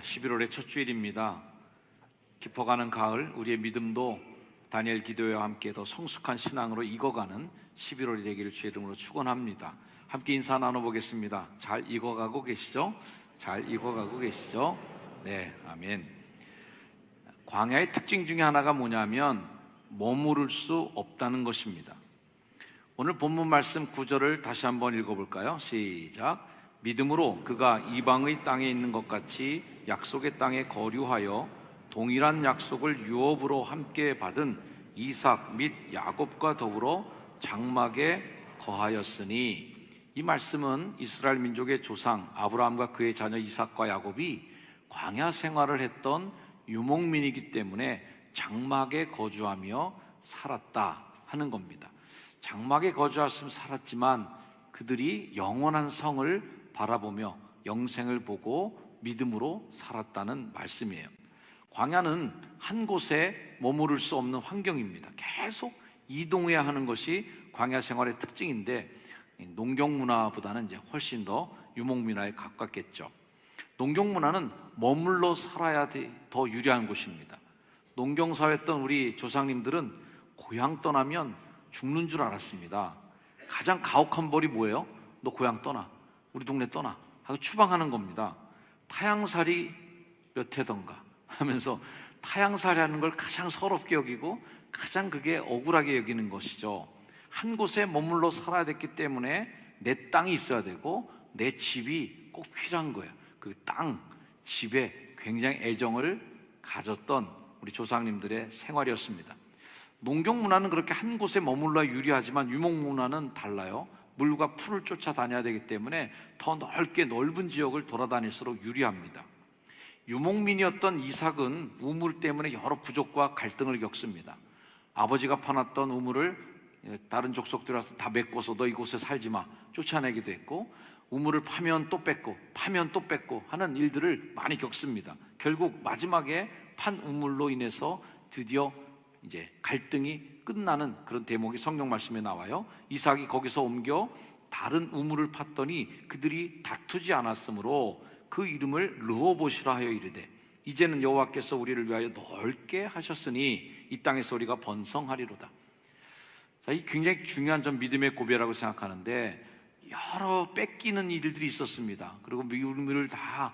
11월의 첫 주일입니다. 깊어가는 가을, 우리의 믿음도 다니엘 기도회와 함께 더 성숙한 신앙으로 익어가는 11월이 되기를 주의 이름으로 축원합니다. 함께 인사 나눠보겠습니다. 잘 익어가고 계시죠? 잘 익어가고 계시죠? 네, 아멘. 광야의 특징 중에 하나가 뭐냐면 머무를 수 없다는 것입니다. 오늘 본문 말씀 9절을 다시 한번 읽어볼까요? 시작. 믿음으로 그가 이방의 땅에 있는 것 같이 약속의 땅에 거류하여 동일한 약속을 유업으로 함께 받은 이삭 및 야곱과 더불어 장막에 거하였으니, 이 말씀은 이스라엘 민족의 조상 아브라함과 그의 자녀 이삭과 야곱이 광야 생활을 했던 유목민이기 때문에 장막에 거주하며 살았다 하는 겁니다. 장막에 거주하시며 살았지만 그들이 영원한 성을 바라보며 영생을 보고 믿음으로 살았다는 말씀이에요. 광야는 한 곳에 머무를 수 없는 환경입니다. 계속 이동해야 하는 것이 광야 생활의 특징인데, 농경 문화보다는 이제 훨씬 더 유목 문화에 가깝겠죠. 농경 문화는 머물러 살아야 더 유리한 곳입니다. 농경사회했던 우리 조상님들은 고향 떠나면 죽는 줄 알았습니다. 가장 가혹한 벌이 뭐예요? 너 고향 떠나, 우리 동네 떠나 하고 추방하는 겁니다. 타향살이 몇 해던가 하면서 타향살이 하는 걸 가장 서럽게 여기고 가장 그게 억울하게 여기는 것이죠. 한 곳에 머물러 살아야 됐기 때문에 내 땅이 있어야 되고 내 집이 꼭 필요한 거예요. 그 땅, 집에 굉장히 애정을 가졌던 우리 조상님들의 생활이었습니다. 농경 문화는 그렇게 한 곳에 머물러 유리하지만 유목 문화는 달라요. 물과 풀을 쫓아다녀야 되기 때문에 더 넓게 넓은 지역을 돌아다닐수록 유리합니다. 유목민이었던 이삭은 우물 때문에 여러 부족과 갈등을 겪습니다. 아버지가 파놨던 우물을 다른 족속들이 와서 다 메꿔서 너 이곳에 살지 마 쫓아내기도 했고, 우물을 파면 또 뺏고 파면 또 뺏고 하는 일들을 많이 겪습니다. 결국 마지막에 판 우물로 인해서 드디어 이제 갈등이 끝나는 그런 대목이 성경 말씀에 나와요. 이삭이 거기서 옮겨 다른 우물을 팠더니 그들이 다투지 않았으므로 그 이름을 르호봇이라 하여 이르되, 이제는 여호와께서 우리를 위하여 넓게 하셨으니 이 땅의 소리가 번성하리로다. 자, 이 굉장히 중요한 점, 믿음의 고백이라고 생각하는데, 여러 뺏기는 일들이 있었습니다. 그리고 우물을 다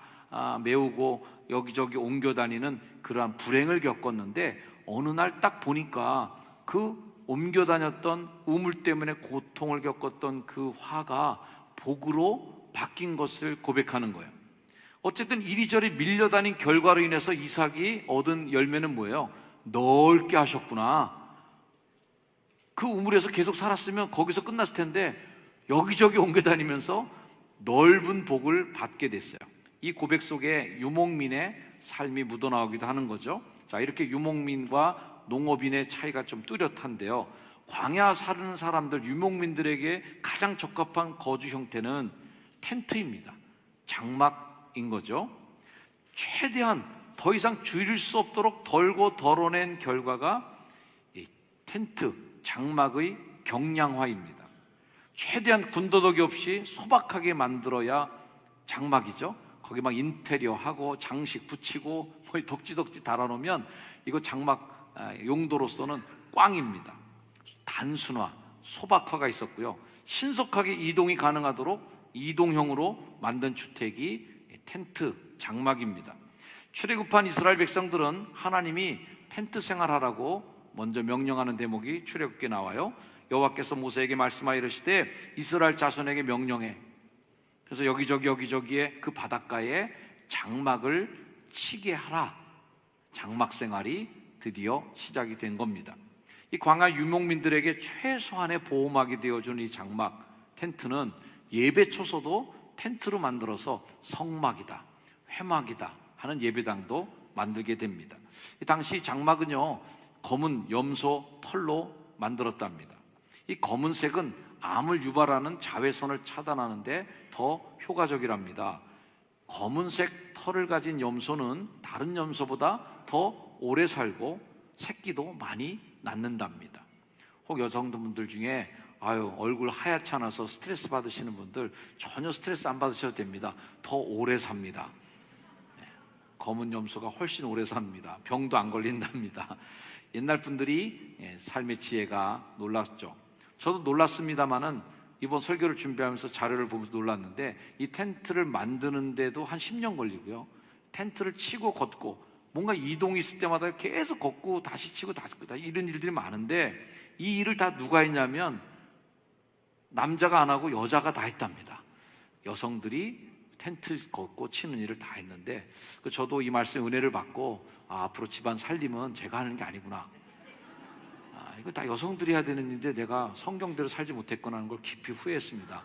메우고 여기저기 옮겨 다니는 그러한 불행을 겪었는데, 어느 날 딱 보니까 그 옮겨 다녔던 우물 때문에 고통을 겪었던 그 화가 복으로 바뀐 것을 고백하는 거예요. 어쨌든 이리저리 밀려다닌 결과로 인해서 이삭이 얻은 열매는 뭐예요? 넓게 하셨구나. 그 우물에서 계속 살았으면 거기서 끝났을 텐데 여기저기 옮겨 다니면서 넓은 복을 받게 됐어요. 이 고백 속에 유목민의 삶이 묻어나오기도 하는 거죠. 자, 이렇게 유목민과 농업인의 차이가 좀 뚜렷한데요, 광야 사는 사람들, 유목민들에게 가장 적합한 거주 형태는 텐트입니다. 장막인 거죠. 최대한 더 이상 줄일 수 없도록 덜고 덜어낸 결과가 이 텐트, 장막의 경량화입니다. 최대한 군더더기 없이 소박하게 만들어야 장막이죠. 거기 막 인테리어 하고 장식 붙이고 거의 덕지덕지 달아놓으면 이거 장막 용도로서는 꽝입니다. 단순화, 소박화가 있었고요, 신속하게 이동이 가능하도록 이동형으로 만든 주택이 텐트, 장막입니다. 출애굽한 이스라엘 백성들은 하나님이 텐트 생활하라고 먼저 명령하는 대목이 출애굽기에 나와요. 여호와께서 모세에게 말씀하여 이르시되 이스라엘 자손에게 명령해. 그래서 여기저기에 그 바닷가에 장막을 치게 하라. 장막 생활이 드디어 시작이 된 겁니다. 이 광야 유목민들에게 최소한의 보호막이 되어준 이 장막, 텐트는 예배 초소도 텐트로 만들어서 성막이다, 회막이다 하는 예배당도 만들게 됩니다. 당시 장막은요, 검은 염소 털로 만들었답니다. 이 검은색은 암을 유발하는 자외선을 차단하는데 더 효과적이랍니다. 검은색 털을 가진 염소는 다른 염소보다 더 오래 살고 새끼도 많이 낳는답니다. 혹 여성분들 중에 얼굴 하얗지 않아서 스트레스 받으시는 분들 전혀 스트레스 안 받으셔도 됩니다. 더 오래 삽니다. 검은 염소가 훨씬 오래 삽니다. 병도 안 걸린답니다. 옛날 분들이 삶의 지혜가 놀랐죠. 저도 놀랐습니다마는 이번 설교를 준비하면서 자료를 보면서 놀랐는데, 이 텐트를 만드는데도 한 10년 걸리고요, 텐트를 치고 걷고 뭔가 이동이 있을 때마다 계속 걷고 다시 치고 다시 걷고 이런 일들이 많은데, 이 일을 다 누가 했냐면 남자가 안 하고 여자가 다 했답니다. 여성들이 텐트 걷고 치는 일을 다 했는데, 저도 이 말씀 은혜를 받고 앞으로 집안 살림은 제가 하는 게 아니구나, 이거 다 여성들이 해야 되는 일인데 내가 성경대로 살지 못했구나 하는 걸 깊이 후회했습니다.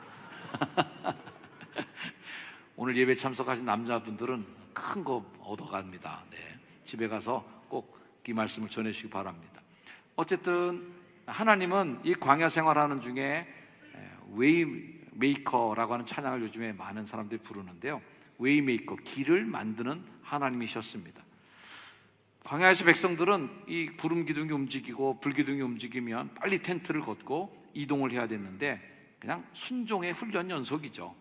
오늘 예배 참석하신 남자분들은 큰 거 얻어갑니다. 네. 집에 가서 꼭 이 말씀을 전해주시기 바랍니다. 어쨌든 하나님은 이 광야 생활하는 중에 웨이메이커라고 하는 찬양을 요즘에 많은 사람들이 부르는데요, 웨이메이커, 길을 만드는 하나님이셨습니다. 광야에서 백성들은 이 구름 기둥이 움직이고 불 기둥이 움직이면 빨리 텐트를 걷고 이동을 해야 됐는데, 그냥 순종의 훈련 연속이죠.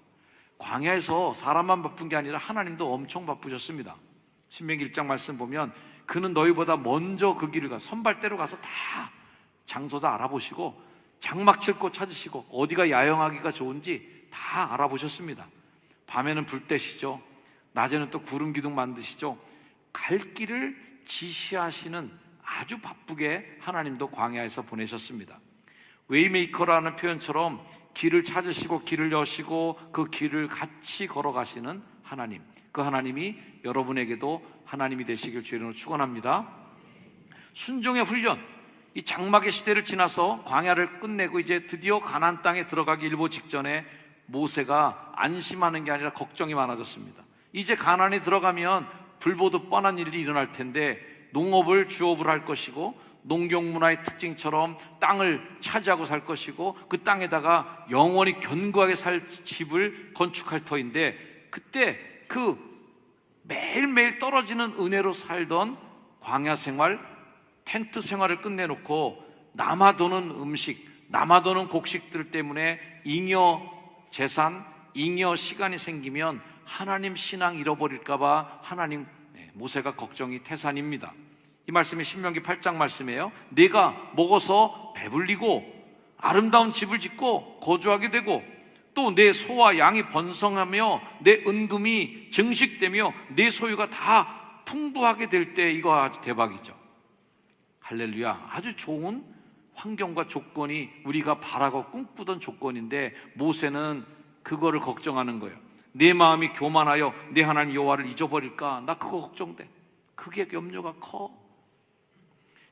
광야에서 사람만 바쁜 게 아니라 하나님도 엄청 바쁘셨습니다. 신명기 1장 말씀 보면 그는 너희보다 먼저 그 길을 선발대로 가서 다 장소 다 알아보시고 장막 칠 곳 찾으시고 어디가 야영하기가 좋은지 다 알아보셨습니다. 밤에는 불 떼시죠. 낮에는 또 구름 기둥 만드시죠. 갈 길을 지시하시는 아주 바쁘게 하나님도 광야에서 보내셨습니다. 웨이메이커라는 표현처럼 길을 찾으시고 길을 여시고 그 길을 같이 걸어가시는 하나님, 그 하나님이 여러분에게도 하나님이 되시길 주의 이름으로 축원합니다. 순종의 훈련, 이 장막의 시대를 지나서 광야를 끝내고 이제 드디어 가나안 땅에 들어가기 일보 직전에 모세가 안심하는 게 아니라 걱정이 많아졌습니다. 이제 가나안에 들어가면 불보듯 뻔한 일이 일어날 텐데 농업을 주업을 할 것이고 농경 문화의 특징처럼 땅을 차지하고 살 것이고 그 땅에다가 영원히 견고하게 살 집을 건축할 터인데, 그때 그 매일매일 떨어지는 은혜로 살던 광야 생활, 텐트 생활을 끝내놓고 남아도는 음식, 남아도는 곡식들 때문에 잉여 재산, 잉여 시간이 생기면 하나님 신앙 잃어버릴까봐 하나님, 모세가 걱정이 태산입니다. 이 말씀이 신명기 8장 말씀이에요. 내가 먹어서 배불리고 아름다운 집을 짓고 거주하게 되고 또 내 소와 양이 번성하며 내 은금이 증식되며 내 소유가 다 풍부하게 될 때, 이거 아주 대박이죠. 할렐루야. 아주 좋은 환경과 조건이 우리가 바라고 꿈꾸던 조건인데 모세는 그거를 걱정하는 거예요. 내 마음이 교만하여 내 하나님 여호와를 잊어버릴까? 나 그거 걱정돼. 그게 염려가 커.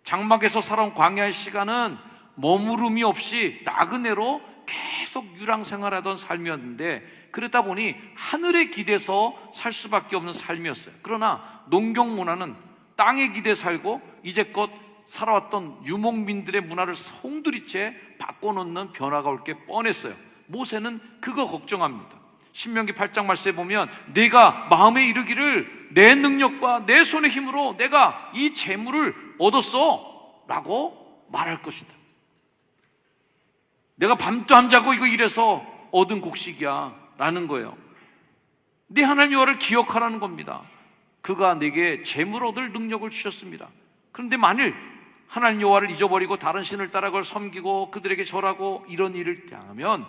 장막에서 살아온 광야의 시간은 머무름이 없이 나그네로 계속 유랑 생활하던 삶이었는데, 그러다 보니 하늘에 기대서 살 수밖에 없는 삶이었어요. 그러나 농경 문화는 땅에 기대 살고 이제껏 살아왔던 유목민들의 문화를 송두리째 바꿔놓는 변화가 올 게 뻔했어요. 모세는 그거 걱정합니다. 신명기 8장 말씀에 보면 내가 마음에 이르기를 내 능력과 내 손의 힘으로 내가 이 재물을 얻었어 라고 말할 것이다. 내가 밤도 안 자고 이거 이래서 얻은 곡식이야 라는 거예요. 네 하나님 여호와를 기억하라는 겁니다. 그가 내게 재물 얻을 능력을 주셨습니다. 그런데 만일 하나님 여호와를 잊어버리고 다른 신을 따라 그걸 섬기고 그들에게 절하고 이런 일을 당하면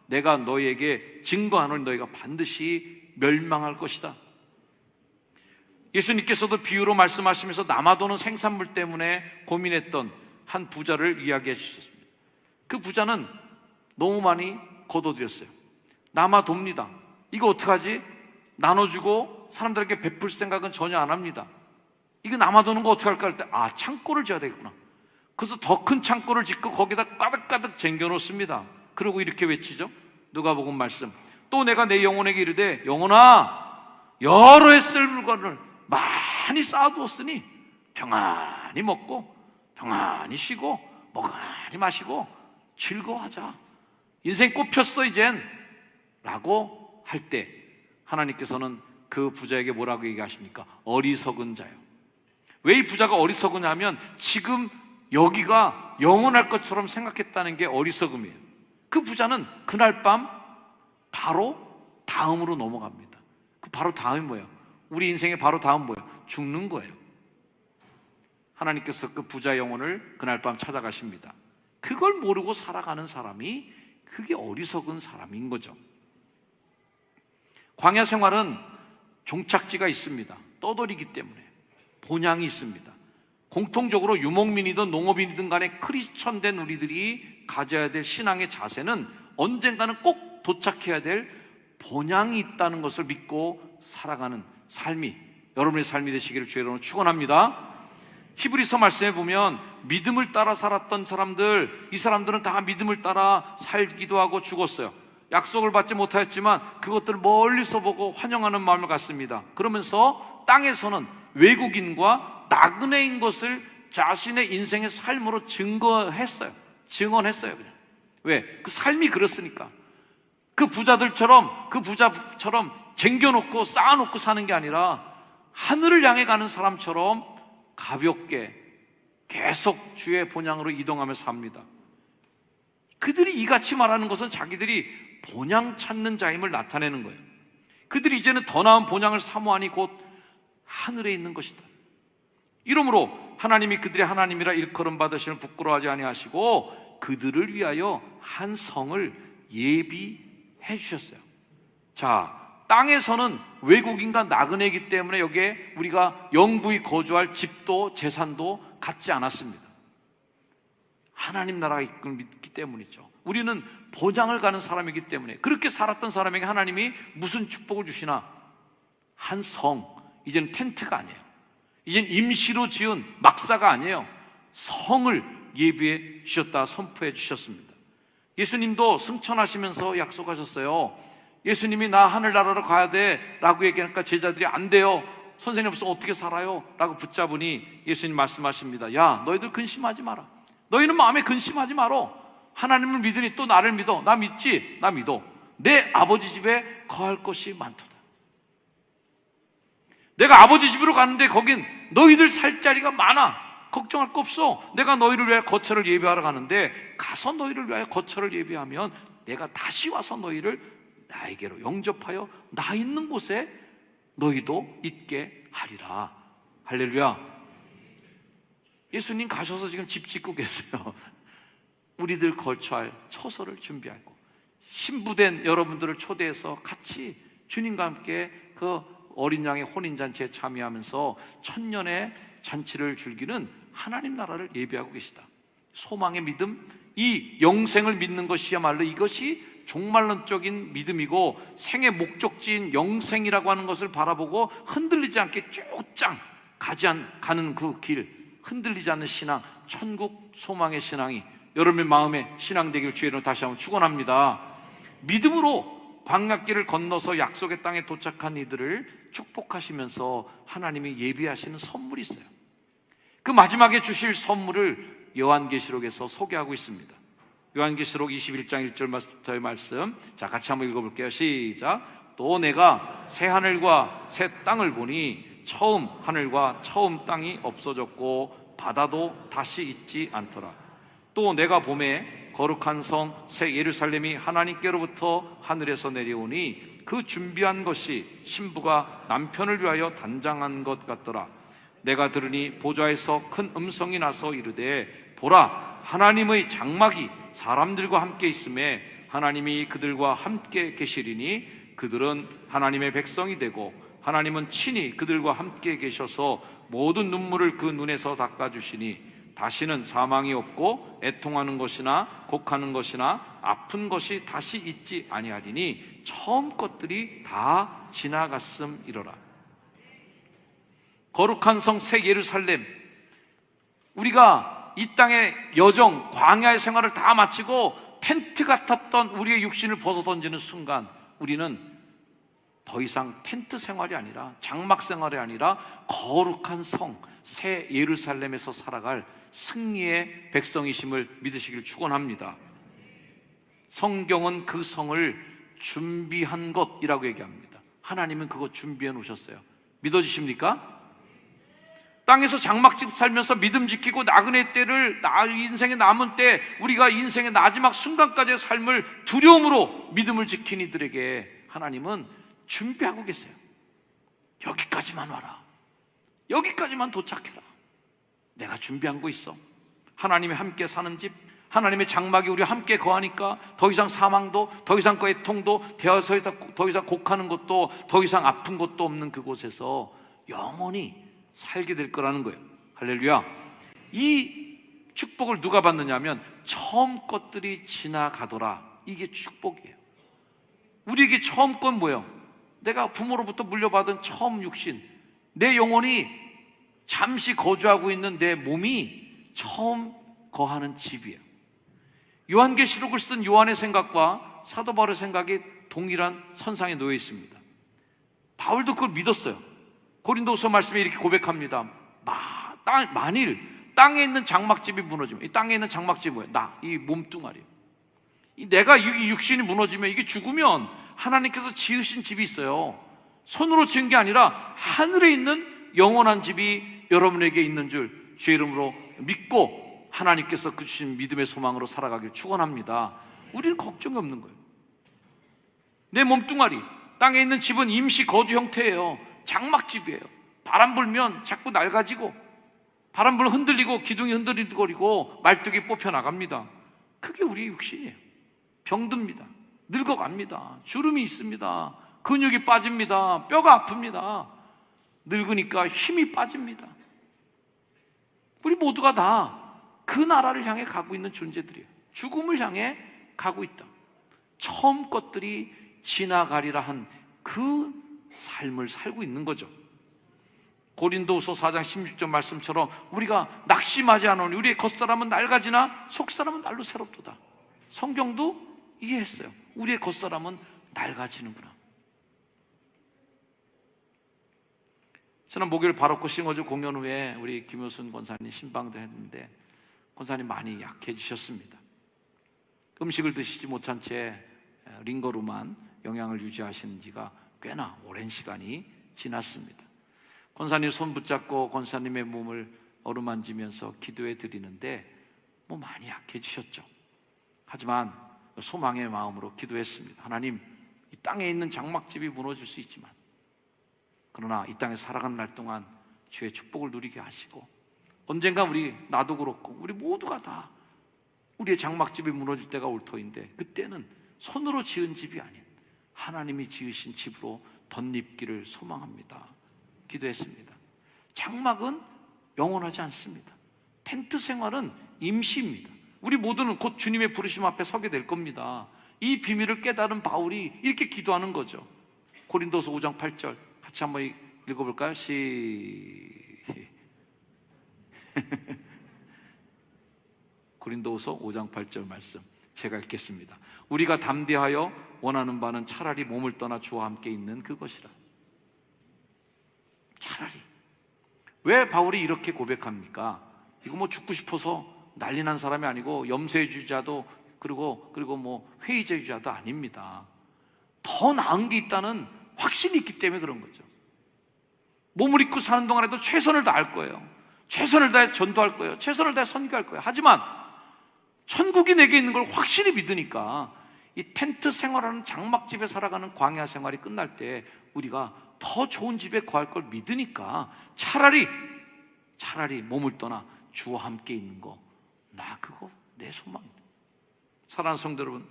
내가 너희에게 증거하노니 너희가 반드시 멸망할 것이다. 예수님께서도 비유로 말씀하시면서 남아도는 생산물 때문에 고민했던 한 부자를 이야기해 주셨습니다. 그 부자는 너무 많이 거둬들였어요. 남아돕니다. 이거 어떡하지? 나눠주고 사람들에게 베풀 생각은 전혀 안 합니다. 이거 남아도는 거 어떡할까 할 때, 창고를 지어야 되겠구나. 그래서 더 큰 창고를 짓고 거기다 가득가득 쟁겨놓습니다. 그리고 이렇게 외치죠. 누가복음 말씀, 또 내가 내 영혼에게 이르되 영혼아 여러 해 쓸 물건을 많이 쌓아두었으니 평안히 먹고 평안히 쉬고 먹으니 마시고 즐거워하자. 인생 꽃폈어 이젠 라고 할 때 하나님께서는 그 부자에게 뭐라고 얘기하십니까? 어리석은 자요. 왜 이 부자가 어리석으냐면 지금 여기가 영원할 것처럼 생각했다는 게 어리석음이에요. 그 부자는 그날 밤 바로 다음으로 넘어갑니다. 그 바로 다음이 뭐예요? 우리 인생의 바로 다음 뭐예요? 죽는 거예요. 하나님께서 그 부자 영혼을 그날 밤 찾아가십니다. 그걸 모르고 살아가는 사람이 그게 어리석은 사람인 거죠. 광야 생활은 종착지가 있습니다. 떠돌이기 때문에 본향이 있습니다. 공통적으로 유목민이든 농업인이든 간에 크리스천 된 우리들이 가져야 될 신앙의 자세는 언젠가는 꼭 도착해야 될 본향이 있다는 것을 믿고 살아가는 삶이 여러분의 삶이 되시기를 주의 이름으로 축원합니다. 히브리서 말씀에 보면 믿음을 따라 살았던 사람들, 이 사람들은 다 믿음을 따라 살기도 하고 죽었어요. 약속을 받지 못하였지만 그것들을 멀리서 보고 환영하는 마음을 갖습니다. 그러면서 땅에서는 외국인과 나그네인 것을 자신의 인생의 삶으로 증언했어요. 그냥. 왜? 그 삶이 그렇으니까. 그 부자처럼 쟁겨놓고 쌓아놓고 사는 게 아니라 하늘을 향해 가는 사람처럼 가볍게 계속 주의 본향으로 이동하며 삽니다. 그들이 이같이 말하는 것은 자기들이 본향 찾는 자임을 나타내는 거예요. 그들이 이제는 더 나은 본향을 사모하니 곧 하늘에 있는 것이다. 이러므로 하나님이 그들의 하나님이라 일컬음 받으시는 부끄러워하지 아니하시고 그들을 위하여 한 성을 예비해 주셨어요. 자, 땅에서는 외국인과 나그네이기 때문에 여기에 우리가 영구히 거주할 집도 재산도 갖지 않았습니다. 하나님 나라가 있음을 믿기 때문이죠. 우리는 본향을 가는 사람이기 때문에 그렇게 살았던 사람에게 하나님이 무슨 축복을 주시나? 한 성, 이제는 텐트가 아니에요. 이제는 임시로 지은 막사가 아니에요. 성을 예비해 주셨다, 선포해 주셨습니다. 예수님도 승천하시면서 약속하셨어요. 예수님이 나 하늘나라로 가야 돼 라고 얘기하니까 제자들이 안 돼요, 선생님 없으면 어떻게 살아요? 라고 붙잡으니 예수님 말씀하십니다. 야, 너희들 근심하지 마라. 너희는 마음에 근심하지 마라. 하나님을 믿으니 또 나를 믿어. 나 믿지? 나 믿어. 내 아버지 집에 거할 것이 많도다. 내가 아버지 집으로 가는데 거긴 너희들 살 자리가 많아. 걱정할 거 없어. 내가 너희를 위하여 거처를 예비하러 가는데 가서 너희를 위하여 거처를 예비하면 내가 다시 와서 너희를 나에게로 영접하여 나 있는 곳에 너희도 있게 하리라. 할렐루야. 예수님 가셔서 지금 집 짓고 계세요. 우리들 거처할 처소를 준비하고 신부된 여러분들을 초대해서 같이 주님과 함께 그 어린 양의 혼인잔치에 참여하면서 천년의 잔치를 즐기는 하나님 나라를 예비하고 계시다. 소망의 믿음, 이 영생을 믿는 것이야말로 이것이 종말론적인 믿음이고 생의 목적지인 영생이라고 하는 것을 바라보고 흔들리지 않게 쭉장 가는 그 길, 흔들리지 않는 신앙, 천국 소망의 신앙이 여러분의 마음에 신앙 되기를 주의 이름으로 다시 한번 축원합니다. 믿음으로 광야길을 건너서 약속의 땅에 도착한 이들을 축복하시면서 하나님이 예비하시는 선물이 있어요. 그 마지막에 주실 선물을 요한계시록에서 소개하고 있습니다. 요한계시록 21장 1절부터의 말씀, 자, 같이 한번 읽어볼게요. 시작. 또 내가 새 하늘과 새 땅을 보니 처음 하늘과 처음 땅이 없어졌고 바다도 다시 있지 않더라. 또 내가 보매 거룩한 성 새 예루살렘이 하나님께로부터 하늘에서 내려오니 그 준비한 것이 신부가 남편을 위하여 단장한 것 같더라. 내가 들으니 보좌에서 큰 음성이 나서 이르되 보라, 하나님의 장막이 사람들과 함께 있음에 하나님이 그들과 함께 계시리니 그들은 하나님의 백성이 되고 하나님은 친히 그들과 함께 계셔서 모든 눈물을 그 눈에서 닦아주시니 다시는 사망이 없고 애통하는 것이나 곡하는 것이나 아픈 것이 다시 있지 아니하리니 처음 것들이 다 지나갔음이로라. 거룩한 성 새 예루살렘, 우리가 이 땅의 여정, 광야의 생활을 다 마치고 텐트 같았던 우리의 육신을 벗어 던지는 순간 우리는 더 이상 텐트 생활이 아니라 장막 생활이 아니라 거룩한 성 새 예루살렘에서 살아갈 승리의 백성이심을 믿으시길 축원합니다. 성경은 그 성을 준비한 것이라고 얘기합니다. 하나님은 그거 준비해 놓으셨어요. 믿어지십니까? 땅에서 장막집 살면서 믿음 지키고 나그네 때를 인생의 남은 때 우리가 인생의 마지막 순간까지의 삶을 두려움으로 믿음을 지킨 이들에게 하나님은 준비하고 계세요. 여기까지만 와라. 여기까지만 도착해라. 내가 준비한 거 있어. 하나님이 함께 사는 집, 하나님의 장막이 우리 함께 거하니까 더 이상 사망도, 더 이상 고통도, 더 이상 곡하는 것도, 더 이상 아픈 것도 없는 그곳에서 영원히 살게 될 거라는 거예요. 할렐루야. 이 축복을 누가 받느냐 하면 처음 것들이 지나가더라. 이게 축복이에요. 우리에게 처음 건 뭐예요? 내가 부모로부터 물려받은 처음 육신, 내 영혼이 잠시 거주하고 있는 내 몸이 처음 거하는 집이에요. 요한계시록을 쓴 요한의 생각과 사도 바울의 생각이 동일한 선상에 놓여 있습니다. 바울도 그걸 믿었어요. 고린도후서 말씀에 이렇게 고백합니다. 만일 땅에 있는 장막집이 무너지면, 이 땅에 있는 장막집이 뭐예요? 이 몸뚱아리. 내가 이 육신이 무너지면, 이게 죽으면 하나님께서 지으신 집이 있어요. 손으로 지은 게 아니라 하늘에 있는 영원한 집이 여러분에게 있는 줄 주의 이름으로 믿고 하나님께서 그 주신 믿음의 소망으로 살아가길 축원합니다. 우리는 걱정이 없는 거예요. 내 몸뚱아리, 땅에 있는 집은 임시 거주 형태예요. 장막집이에요. 바람 불면 자꾸 낡아지고, 바람 불면 흔들리고, 기둥이 흔들리고 말뚝이 뽑혀 나갑니다. 그게 우리의 육신이에요. 병듭니다. 늙어갑니다. 주름이 있습니다. 근육이 빠집니다. 뼈가 아픕니다. 늙으니까 힘이 빠집니다. 우리 모두가 다 그 나라를 향해 가고 있는 존재들이에요. 죽음을 향해 가고 있다. 처음 것들이 지나가리라 한 그 삶을 살고 있는 거죠. 고린도후서 4장 16절 말씀처럼 우리가 낙심하지 않으니 우리의 겉사람은 낡아지나 속사람은 날로 새롭도다. 성경도 이해했어요. 우리의 겉사람은 낡아지는구나. 저는 목요일 바로크 싱어즈 공연 후에 우리 김효순 권사님 신방도 했는데 권사님 많이 약해지셨습니다. 음식을 드시지 못한 채 링거로만 영양을 유지하시는 지가 꽤나 오랜 시간이 지났습니다. 권사님 손 붙잡고 권사님의 몸을 어루만지면서 기도해 드리는데 많이 약해지셨죠. 하지만 소망의 마음으로 기도했습니다. 하나님, 이 땅에 있는 장막집이 무너질 수 있지만 그러나 이 땅에 살아가는 날 동안 주의 축복을 누리게 하시고, 언젠가 나도 그렇고 우리 모두가 다 우리의 장막집이 무너질 때가 올 터인데 그때는 손으로 지은 집이 아닌 하나님이 지으신 집으로 덧입기를 소망합니다. 기도했습니다. 장막은 영원하지 않습니다. 텐트 생활은 임시입니다. 우리 모두는 곧 주님의 부르심 앞에 서게 될 겁니다. 이 비밀을 깨달은 바울이 이렇게 기도하는 거죠. 고린도서 5장 8절 같이 한번 읽어볼까요? 고린도서 5장 8절 말씀 제가 읽겠습니다. 우리가 담대하여 원하는 바는 차라리 몸을 떠나 주와 함께 있는 그것이라. 차라리. 왜 바울이 이렇게 고백합니까? 이거 죽고 싶어서 난리 난 사람이 아니고 염세주의자도 그리고 회의주의자도 아닙니다. 더 나은 게 있다는 확신이 있기 때문에 그런 거죠. 몸을 입고 사는 동안에도 최선을 다할 거예요. 최선을 다해 전도할 거예요. 최선을 다해 선교할 거예요. 하지만 천국이 내게 있는 걸 확실히 믿으니까 이 텐트 생활하는 장막집에 살아가는 광야 생활이 끝날 때 우리가 더 좋은 집에 거할 걸 믿으니까 차라리 몸을 떠나 주와 함께 있는 거, 그거 내 소망입니다. 사랑하는 성도 여러분,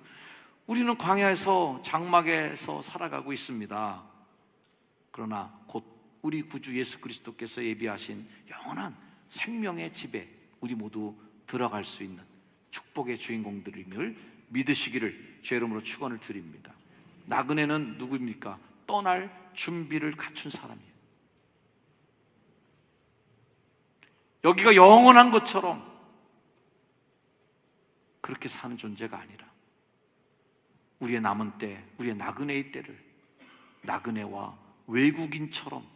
우리는 광야에서 장막에서 살아가고 있습니다. 그러나 곧 우리 구주 예수 그리스도께서 예비하신 영원한 생명의 집에 우리 모두 들어갈 수 있는 축복의 주인공들임을 믿으시기를 주의 이름으로 축원을 드립니다. 나그네는 누구입니까? 떠날 준비를 갖춘 사람이에요. 여기가 영원한 것처럼 그렇게 사는 존재가 아니라 우리의 남은 때, 우리의 나그네의 때를 나그네와 외국인처럼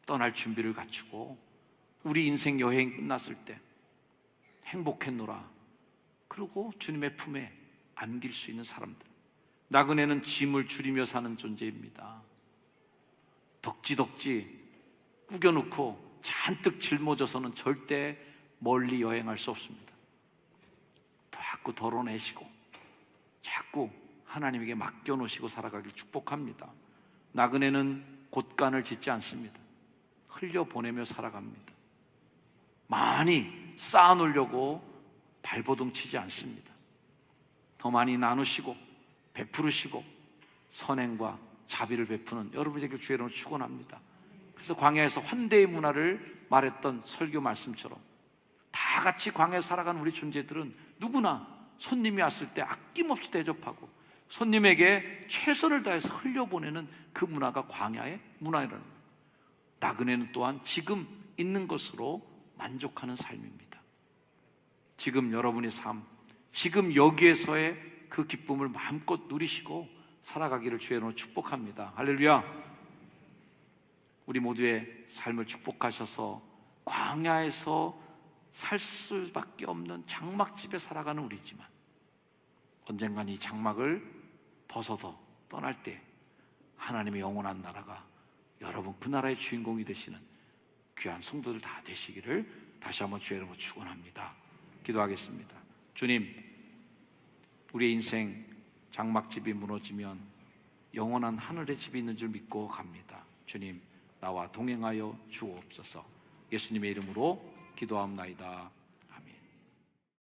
떠날 준비를 갖추고 우리 인생 여행이 끝났을 때 행복했노라 그러고 주님의 품에 안길 수 있는 사람들. 나그네는 짐을 줄이며 사는 존재입니다. 덕지덕지 꾸겨놓고 잔뜩 짊어져서는 절대 멀리 여행할 수 없습니다. 자꾸 덜어내시고 자꾸 하나님에게 맡겨놓으시고 살아가길 축복합니다. 나그네는 곳간을 짓지 않습니다. 흘려보내며 살아갑니다. 많이 쌓아놓으려고 발버둥 치지 않습니다. 더 많이 나누시고 베푸르시고 선행과 자비를 베푸는 여러분이 되길 주의 이름으로 축원합니다. 그래서 광야에서 환대의 문화를 말했던 설교 말씀처럼 다 같이 광야에 살아가는 우리 존재들은 누구나 손님이 왔을 때 아낌없이 대접하고 손님에게 최선을 다해서 흘려보내는 그 문화가 광야의 문화라는 거예요. 나그네는 또한 지금 있는 것으로 만족하는 삶입니다. 지금 여러분의 삶, 지금 여기에서의 그 기쁨을 마음껏 누리시고 살아가기를 주의 이름으로 축복합니다. 할렐루야. 우리 모두의 삶을 축복하셔서 광야에서 살 수밖에 없는 장막집에 살아가는 우리지만 언젠간 이 장막을 벗어서 떠날 때 하나님의 영원한 나라가 여러분 그 나라의 주인공이 되시는 귀한 성도들 다 되시기를 다시 한번 주의 이름으로 축원합니다. 기도하겠습니다. 주님, 우리의 인생 장막집이 무너지면 영원한 하늘의 집이 있는 줄 믿고 갑니다. 주님, 나와 동행하여 주옵소서. 예수님의 이름으로 기도하옵나이다.